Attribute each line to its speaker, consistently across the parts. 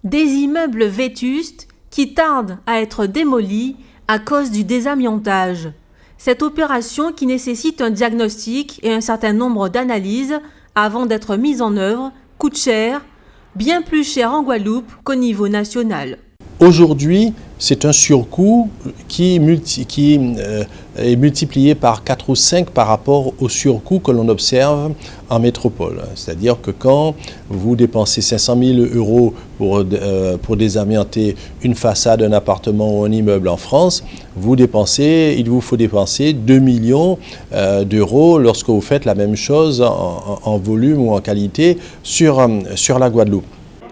Speaker 1: Des immeubles vétustes qui tardent à être démolis à cause du désamiantage. Cette opération qui nécessite un diagnostic et un certain nombre d'analyses avant d'être mise en œuvre coûte cher, bien plus cher en Guadeloupe qu'au niveau national.
Speaker 2: Aujourd'hui, c'est un surcoût qui est multiplié par 4 ou 5 par rapport au surcoût que l'on observe en métropole. C'est-à-dire que quand vous dépensez 500 000 € pour désamianter une façade d'un appartement ou un immeuble en France, il vous faut dépenser 2 millions d'euros lorsque vous faites la même chose en volume ou en qualité sur la Guadeloupe.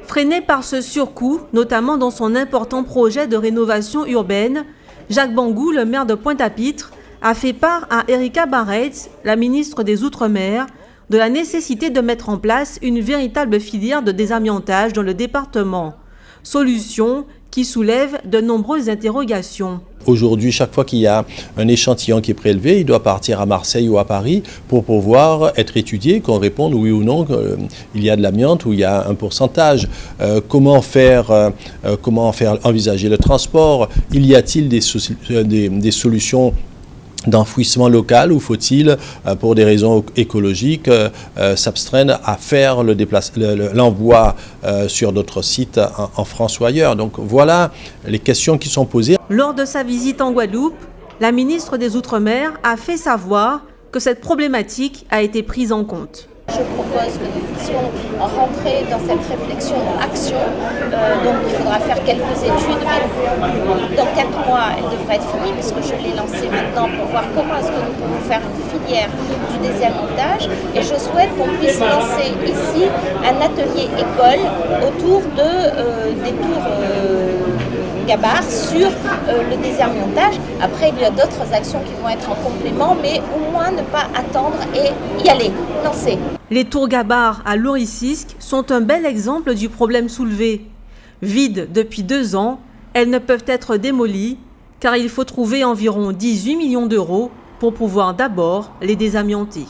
Speaker 1: Freiné par ce surcoût, notamment dans son important projet de rénovation urbaine, Jacques Bangou, le maire de Pointe-à-Pitre, a fait part à Erika Barretz, la ministre des Outre-mer, de la nécessité de mettre en place une véritable filière de désamiantage dans le département. Solution qui soulève de nombreuses interrogations.
Speaker 2: Aujourd'hui, chaque fois qu'il y a un échantillon qui est prélevé, il doit partir à Marseille ou à Paris pour pouvoir être étudié, qu'on réponde oui ou non qu'il y a de l'amiante ou il y a un pourcentage. Comment faire envisager le transport? Y a-t-il des solutions d'enfouissement local ou faut-il, pour des raisons écologiques, s'abstraindre à faire l'envoi sur d'autres sites en France ou ailleurs? Donc voilà les questions qui sont posées.
Speaker 1: Lors de sa visite en Guadeloupe, la ministre des Outre-mer a fait savoir que cette problématique a été prise en compte.
Speaker 3: Je propose que nous puissions rentrer dans cette réflexion action. Donc il faudra faire quelques études, mais dans 4 mois, elle devrait être finie puisque je l'ai lancée maintenant pour voir comment est-ce que nous pouvons faire une filière du désamiantage. Et je souhaite qu'on puisse lancer ici un atelier école autour des tours Gabar sur le désamiantage. Après, il y a d'autres actions qui vont être en complément, mais au moins ne pas attendre et y aller, lancer.
Speaker 1: Les tours Gabar à Loricisque sont un bel exemple du problème soulevé. Vides depuis 2 ans, elles ne peuvent être démolies car il faut trouver environ 18 millions d'euros pour pouvoir d'abord les désamianter.